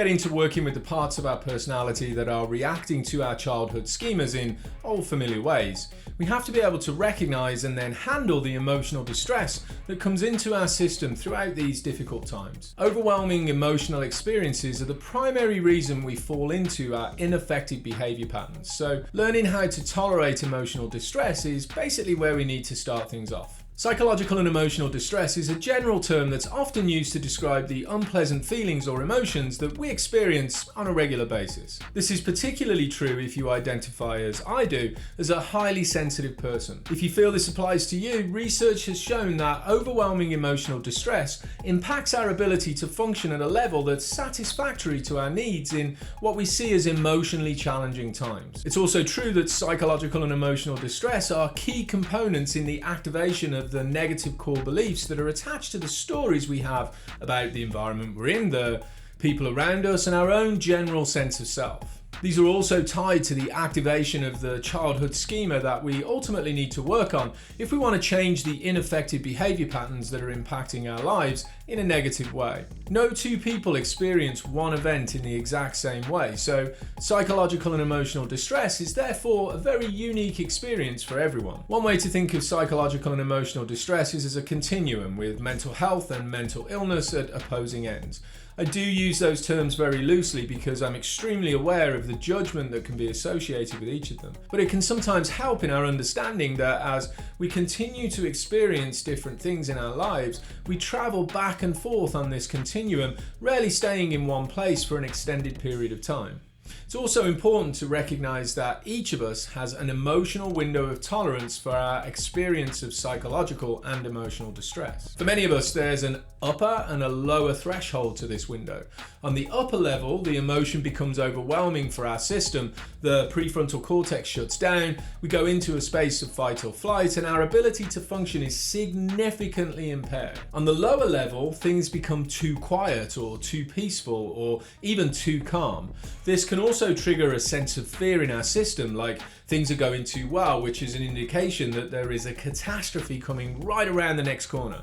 get into working with the parts of our personality that are reacting to our childhood schemas in old familiar ways, we have to be able to recognize and then handle the emotional distress that comes into our system throughout these difficult times. Overwhelming emotional experiences are the primary reason we fall into our ineffective behavior patterns. So learning how to tolerate emotional distress is basically where we need to start things off. Psychological and emotional distress is a general term that's often used to describe the unpleasant feelings or emotions that we experience on a regular basis. This is particularly true if you identify, as I do, as a highly sensitive person. If you feel this applies to you, research has shown that overwhelming emotional distress impacts our ability to function at a level that's satisfactory to our needs in what we see as emotionally challenging times. It's also true that psychological and emotional distress are key components in the activation of the negative core beliefs that are attached to the stories we have about the environment we're in, the people around us, and our own general sense of self. These are also tied to the activation of the childhood schema that we ultimately need to work on if we want to change the ineffective behavior patterns that are impacting our lives in a negative way. No two people experience one event in the exact same way, so psychological and emotional distress is therefore a very unique experience for everyone. One way to think of psychological and emotional distress is as a continuum, with mental health and mental illness at opposing ends. I do use those terms very loosely because I'm extremely aware of the judgment that can be associated with each of them. But it can sometimes help in our understanding that as we continue to experience different things in our lives, we travel back and forth on this continuum, rarely staying in one place for an extended period of time. It's also important to recognize that each of us has an emotional window of tolerance for our experience of psychological and emotional distress. For many of us, there's an upper and a lower threshold to this window. On the upper level, the emotion becomes overwhelming for our system, the prefrontal cortex shuts down, we go into a space of fight or flight, and our ability to function is significantly impaired. On the lower level, things become too quiet or too peaceful or even too calm. This can also trigger a sense of fear in our system, like things are going too well, which is an indication that there is a catastrophe coming right around the next corner.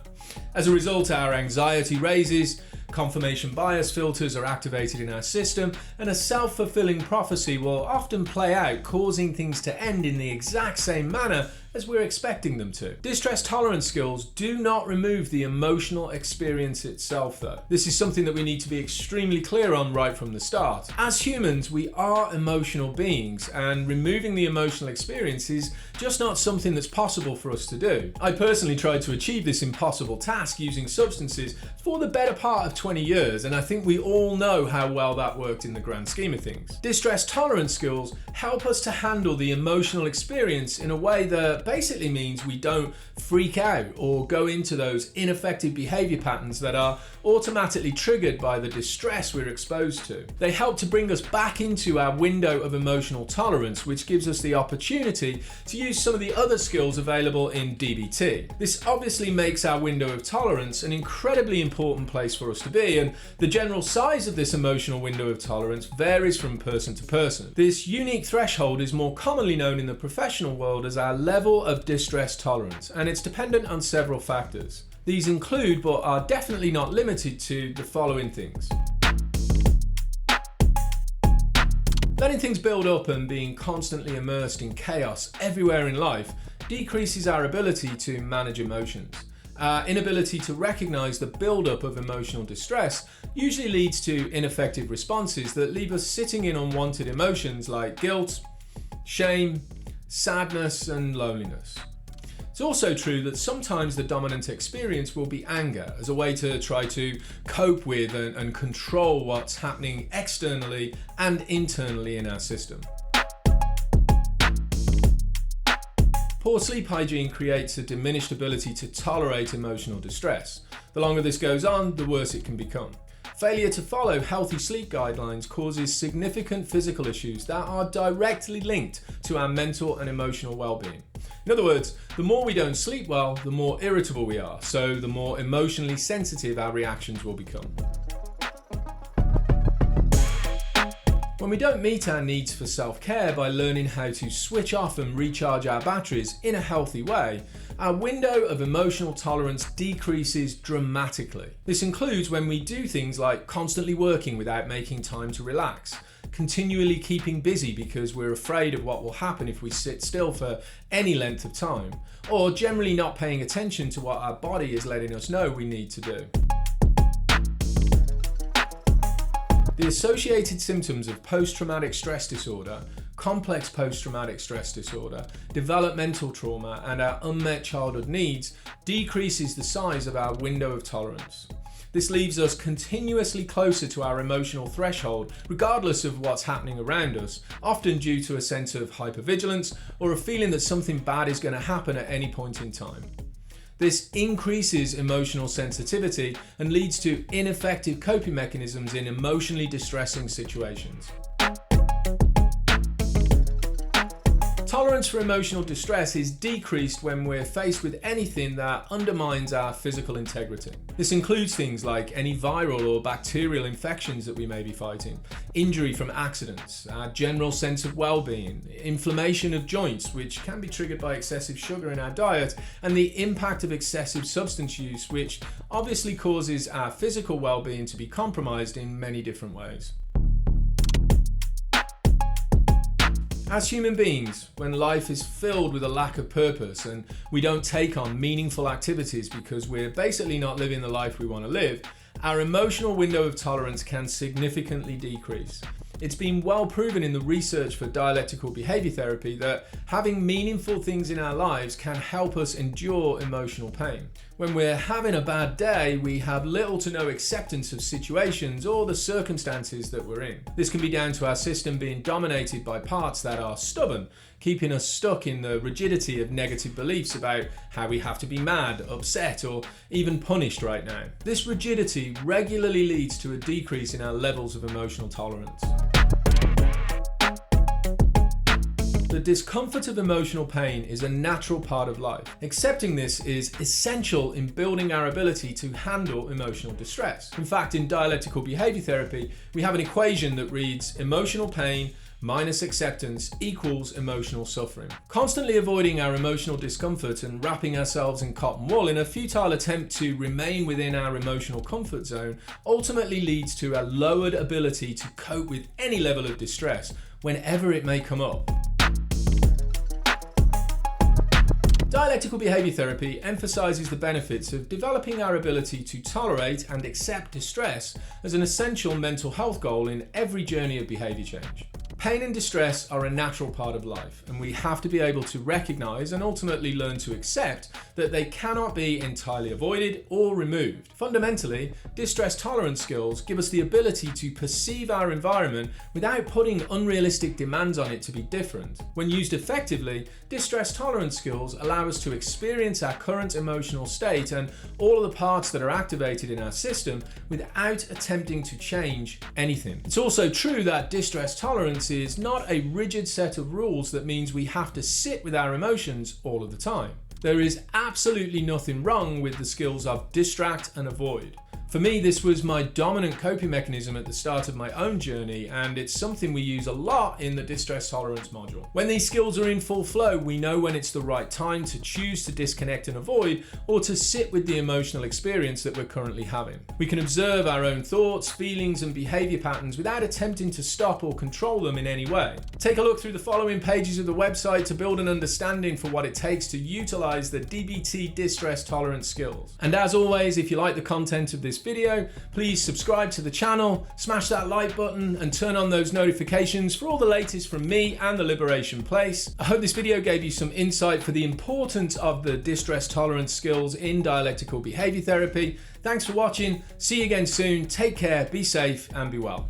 As a result, our anxiety raises, confirmation bias filters are activated in our system, and a self-fulfilling prophecy will often play out, causing things to end in the exact same manner as we're expecting them to. Distress tolerance skills do not remove the emotional experience itself, though. This is something that we need to be extremely clear on right from the start. As humans, we are emotional beings, and removing the emotional experience is just not something that's possible for us to do. I personally tried to achieve this impossible task using substances for the better part of 20 years, and I think we all know how well that worked in the grand scheme of things. Distress tolerance skills help us to handle the emotional experience in a way that basically means we don't freak out or go into those ineffective behavior patterns that are automatically triggered by the distress we're exposed to. They help to bring us back into our window of emotional tolerance, which gives us the opportunity to use some of the other skills available in DBT. This obviously makes our window of tolerance an incredibly important place for us to be, and the general size of this emotional window of tolerance varies from person to person. This unique threshold is more commonly known in the professional world as our level of distress tolerance, and it's dependent on several factors. These include, but are definitely not limited to, the following things. Letting things build up and being constantly immersed in chaos everywhere in life decreases our ability to manage emotions. Our inability to recognize the build-up of emotional distress usually leads to ineffective responses that leave us sitting in unwanted emotions like guilt, shame, sadness, and loneliness. It's also true that sometimes the dominant experience will be anger as a way to try to cope with and control what's happening externally and internally in our system. Poor sleep hygiene creates a diminished ability to tolerate emotional distress. The longer this goes on, the worse it can become. Failure to follow healthy sleep guidelines causes significant physical issues that are directly linked to our mental and emotional well-being. In other words, the more we don't sleep well, the more irritable we are, so the more emotionally sensitive our reactions will become. When we don't meet our needs for self-care by learning how to switch off and recharge our batteries in a healthy way, our window of emotional tolerance decreases dramatically. This includes when we do things like constantly working without making time to relax, continually keeping busy because we're afraid of what will happen if we sit still for any length of time, or generally not paying attention to what our body is letting us know we need to do. The associated symptoms of post-traumatic stress disorder, complex post-traumatic stress disorder, developmental trauma, and our unmet childhood needs decreases the size of our window of tolerance. This leaves us continuously closer to our emotional threshold, regardless of what's happening around us, often due to a sense of hypervigilance or a feeling that something bad is going to happen at any point in time. This increases emotional sensitivity and leads to ineffective coping mechanisms in emotionally distressing situations. Tolerance for emotional distress is decreased when we're faced with anything that undermines our physical integrity. This includes things like any viral or bacterial infections that we may be fighting, injury from accidents, our general sense of well-being, inflammation of joints, which can be triggered by excessive sugar in our diet, and the impact of excessive substance use, which obviously causes our physical well-being to be compromised in many different ways. As human beings, when life is filled with a lack of purpose and we don't take on meaningful activities because we're basically not living the life we want to live, our emotional window of tolerance can significantly decrease. It's been well proven in the research for dialectical behaviour therapy that having meaningful things in our lives can help us endure emotional pain. When we're having a bad day, we have little to no acceptance of situations or the circumstances that we're in. This can be down to our system being dominated by parts that are stubborn, keeping us stuck in the rigidity of negative beliefs about how we have to be mad, upset, or even punished right now. This rigidity regularly leads to a decrease in our levels of emotional tolerance. The discomfort of emotional pain is a natural part of life. Accepting this is essential in building our ability to handle emotional distress. In fact, in dialectical behaviour therapy, we have an equation that reads emotional pain minus acceptance equals emotional suffering. Constantly avoiding our emotional discomfort and wrapping ourselves in cotton wool in a futile attempt to remain within our emotional comfort zone ultimately leads to a lowered ability to cope with any level of distress whenever it may come up. Dialectical behaviour therapy emphasises the benefits of developing our ability to tolerate and accept distress as an essential mental health goal in every journey of behaviour change. Pain and distress are a natural part of life, and we have to be able to recognise and ultimately learn to accept that they cannot be entirely avoided or removed. Fundamentally, distress tolerance skills give us the ability to perceive our environment without putting unrealistic demands on it to be different. When used effectively, distress tolerance skills allow us to experience our current emotional state and all of the parts that are activated in our system without attempting to change anything. It's also true that distress tolerance is not a rigid set of rules that means we have to sit with our emotions all of the time. There is absolutely nothing wrong with the skills of distract and avoid. For me, this was my dominant coping mechanism at the start of my own journey, and it's something we use a lot in the distress tolerance module. When these skills are in full flow, we know when it's the right time to choose to disconnect and avoid, or to sit with the emotional experience that we're currently having. We can observe our own thoughts, feelings, and behavior patterns without attempting to stop or control them in any way. Take a look through the following pages of the website to build an understanding for what it takes to utilize the DBT distress tolerance skills. And as always, if you like the content of this video, please subscribe to the channel, smash that like button, and turn on those notifications for all the latest from me and the Liberation Place. I hope this video gave you some insight for the importance of the distress tolerance skills in dialectical behaviour therapy. Thanks for watching, see you again soon, take care, be safe and be well.